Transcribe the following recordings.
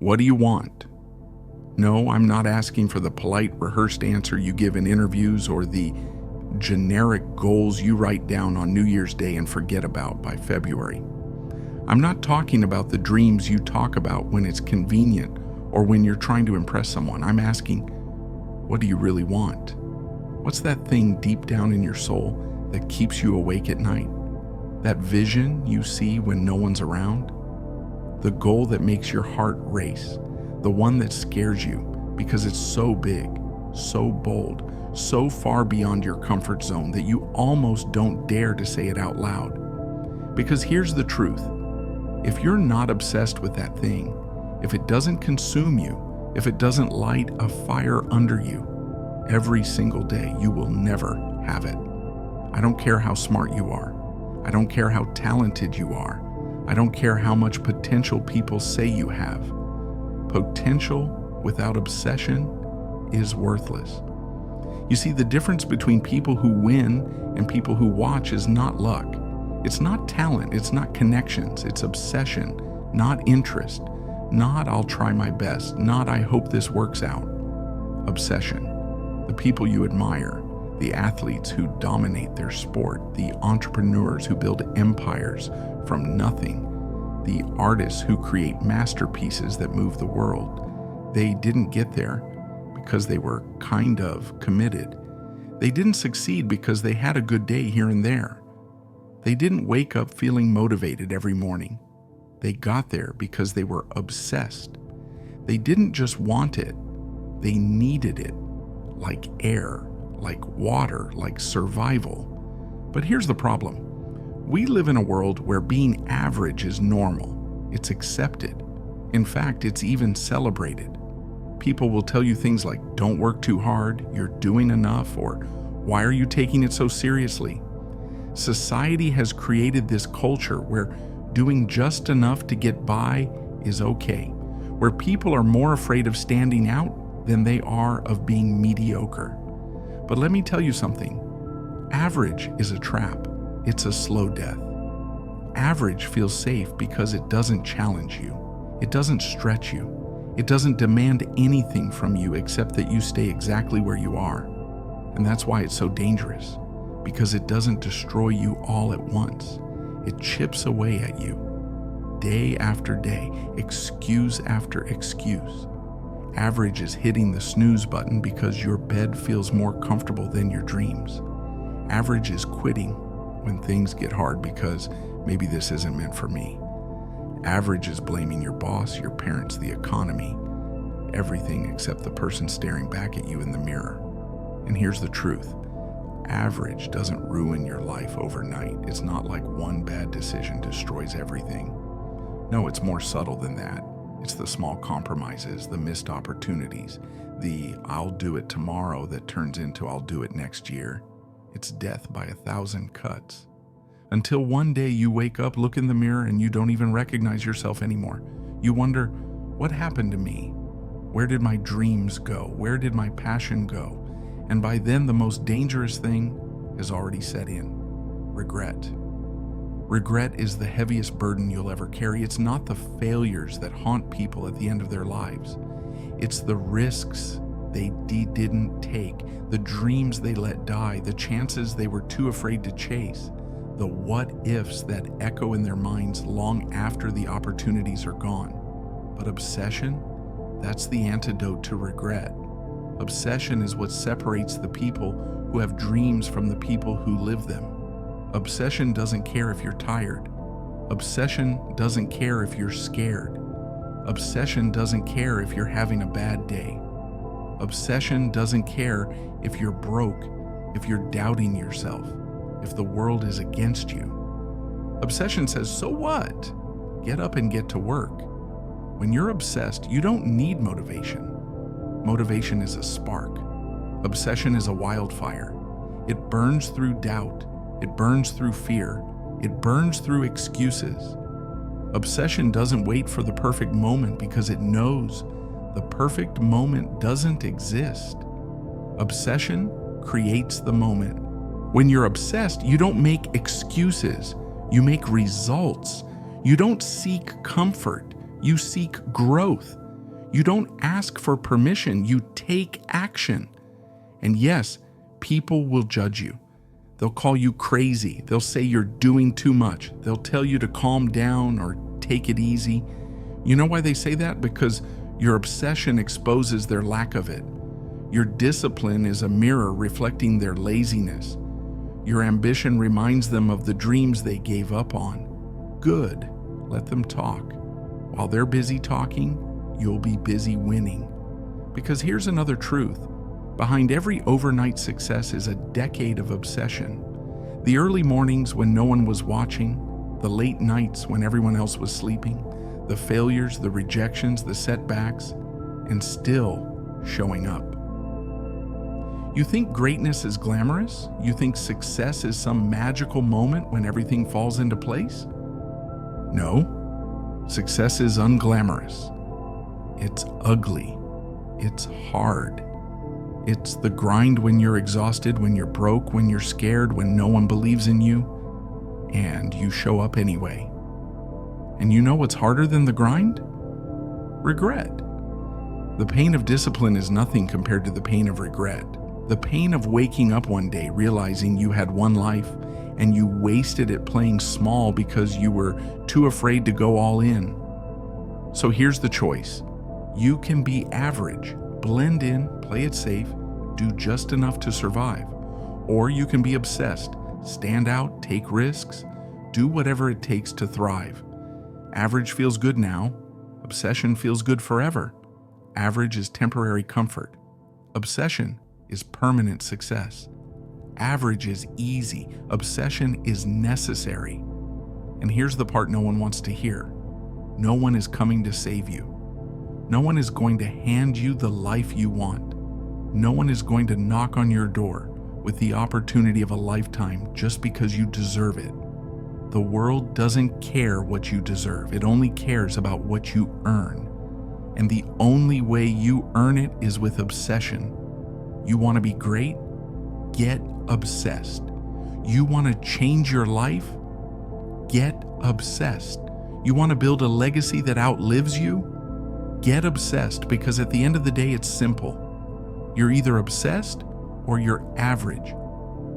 What do you want? No, I'm not asking for the polite, rehearsed answer you give in interviews or the generic goals you write down on New Year's Day and forget about by February. I'm not talking about the dreams you talk about when it's convenient or when you're trying to impress someone. I'm asking, what do you really want? What's that thing deep down in your soul that keeps you awake at night? That vision you see when no one's around? The goal that makes your heart race, the one that scares you because it's so big, so bold, so far beyond your comfort zone that you almost don't dare to say it out loud. Because here's the truth. If you're not obsessed with that thing, if it doesn't consume you, if it doesn't light a fire under you, every single day you will never have it. I don't care how smart you are. I don't care how talented you are. I don't care how much potential people say you have. Potential without obsession is worthless. You see, the difference between people who win and people who watch is not luck. It's not talent, it's not connections, it's obsession, not interest, not I'll try my best, not I hope this works out. Obsession. The people you admire, the athletes who dominate their sport, the entrepreneurs who build empires from nothing, the artists who create masterpieces that move the world. They didn't get there because they were kind of committed. They didn't succeed because they had a good day here and there. They didn't wake up feeling motivated every morning. They got there because they were obsessed. They didn't just want it, they needed it, like air, like water, like survival. But here's the problem. We live in a world where being average is normal. It's accepted. In fact, it's even celebrated. People will tell you things like, don't work too hard, you're doing enough, or why are you taking it so seriously? Society has created this culture where doing just enough to get by is okay, where people are more afraid of standing out than they are of being mediocre. But let me tell you something. Average is a trap. It's a slow death. Average feels safe because it doesn't challenge you. It doesn't stretch you. It doesn't demand anything from you except that you stay exactly where you are. And that's why it's so dangerous, because it doesn't destroy you all at once. It chips away at you, day after day, excuse after excuse. Average is hitting the snooze button because your bed feels more comfortable than your dreams. Average is quitting when things get hard because maybe this isn't meant for me. Average is blaming your boss, your parents, the economy, everything except the person staring back at you in the mirror. And here's the truth. Average doesn't ruin your life overnight. It's not like one bad decision destroys everything. No, it's more subtle than that. It's the small compromises, the missed opportunities, the I'll do it tomorrow that turns into I'll do it next year. It's death by 1,000 cuts. Until one day you wake up, look in the mirror, and you don't even recognize yourself anymore. You wonder, what happened to me? Where did my dreams go? Where did my passion go? And by then, the most dangerous thing has already set in. Regret. Regret is the heaviest burden you'll ever carry. It's not the failures that haunt people at the end of their lives. It's the risks they didn't take, the dreams they let die, the chances they were too afraid to chase, the what-ifs that echo in their minds long after the opportunities are gone. But obsession, that's the antidote to regret. Obsession is what separates the people who have dreams from the people who live them. Obsession doesn't care if you're tired. Obsession doesn't care if you're scared. Obsession doesn't care if you're having a bad day. Obsession doesn't care if you're broke, if you're doubting yourself, if the world is against you. Obsession says, so what? Get up and get to work. When you're obsessed, you don't need motivation. Motivation is a spark. Obsession is a wildfire. It burns through doubt. It burns through fear. It burns through excuses. Obsession doesn't wait for the perfect moment because it knows the perfect moment doesn't exist. Obsession creates the moment. When you're obsessed, you don't make excuses. You make results. You don't seek comfort. You seek growth. You don't ask for permission, you take action. And yes, people will judge you. They'll call you crazy. They'll say you're doing too much. They'll tell you to calm down or take it easy. You know why they say that? Because your obsession exposes their lack of it. Your discipline is a mirror reflecting their laziness. Your ambition reminds them of the dreams they gave up on. Good, let them talk. While they're busy talking, you'll be busy winning. Because here's another truth. Behind every overnight success is a decade of obsession. The early mornings when no one was watching, the late nights when everyone else was sleeping, the failures, the rejections, the setbacks, and still showing up. You think greatness is glamorous? You think success is some magical moment when everything falls into place? No, success is unglamorous. It's ugly. It's hard. It's the grind when you're exhausted, when you're broke, when you're scared, when no one believes in you, and you show up anyway. And you know what's harder than the grind? Regret. The pain of discipline is nothing compared to the pain of regret. The pain of waking up one day realizing you had one life and you wasted it playing small because you were too afraid to go all in. So here's the choice. You can be average, blend in, play it safe, do just enough to survive. Or you can be obsessed, stand out, take risks, do whatever it takes to thrive. Average feels good now. Obsession feels good forever. Average is temporary comfort. Obsession is permanent success. Average is easy. Obsession is necessary. And here's the part no one wants to hear. No one is coming to save you. No one is going to hand you the life you want. No one is going to knock on your door with the opportunity of a lifetime just because you deserve it. The world doesn't care what you deserve. It only cares about what you earn. And the only way you earn it is with obsession. You want to be great? Get obsessed. You want to change your life? Get obsessed. You want to build a legacy that outlives you? Get obsessed, because at the end of the day, it's simple. You're either obsessed or you're average.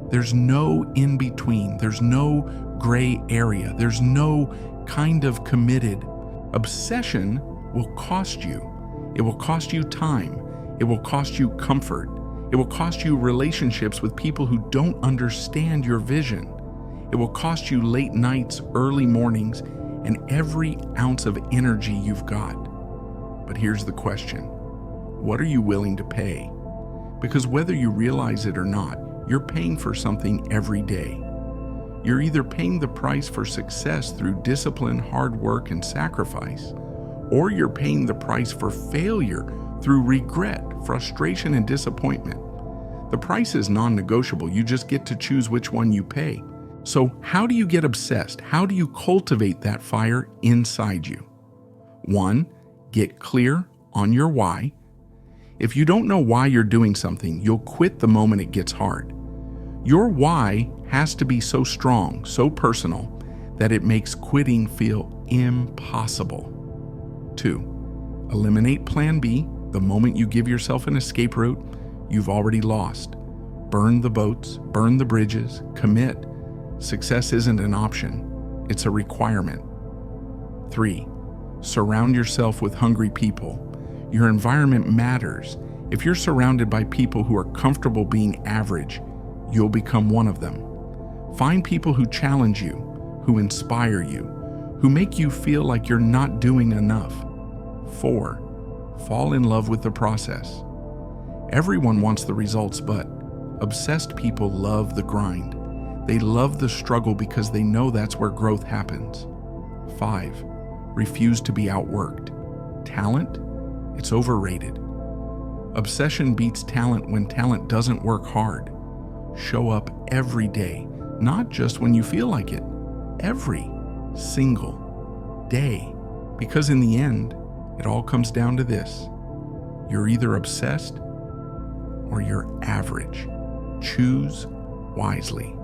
There's no in between. There's no gray area. There's no kind of committed. Obsession will cost you. It will cost you time. It will cost you comfort. It will cost you relationships with people who don't understand your vision. It will cost you late nights, early mornings, and every ounce of energy you've got. But here's the question. What are you willing to pay? Because whether you realize it or not, you're paying for something every day. You're either paying the price for success through discipline, hard work, and sacrifice, or you're paying the price for failure through regret, frustration, and disappointment. The price is non-negotiable. You just get to choose which one you pay. So how do you get obsessed? How do you cultivate that fire inside you? 1, get clear on your why. If you don't know why you're doing something, you'll quit the moment it gets hard. Your why has to be so strong, so personal, that it makes quitting feel impossible. 2, eliminate plan B. The moment you give yourself an escape route, you've already lost. Burn the boats, burn the bridges, commit. Success isn't an option, it's a requirement. 3, surround yourself with hungry people. Your environment matters. If you're surrounded by people who are comfortable being average, you'll become one of them. Find people who challenge you, who inspire you, who make you feel like you're not doing enough. 4, fall in love with the process. Everyone wants the results, but obsessed people love the grind. They love the struggle because they know that's where growth happens. 5, refuse to be outworked. Talent? It's overrated. Obsession beats talent when talent doesn't work hard. Show up every day, not just when you feel like it, every single day. Because in the end, it all comes down to this. You're either obsessed or you're average. Choose wisely.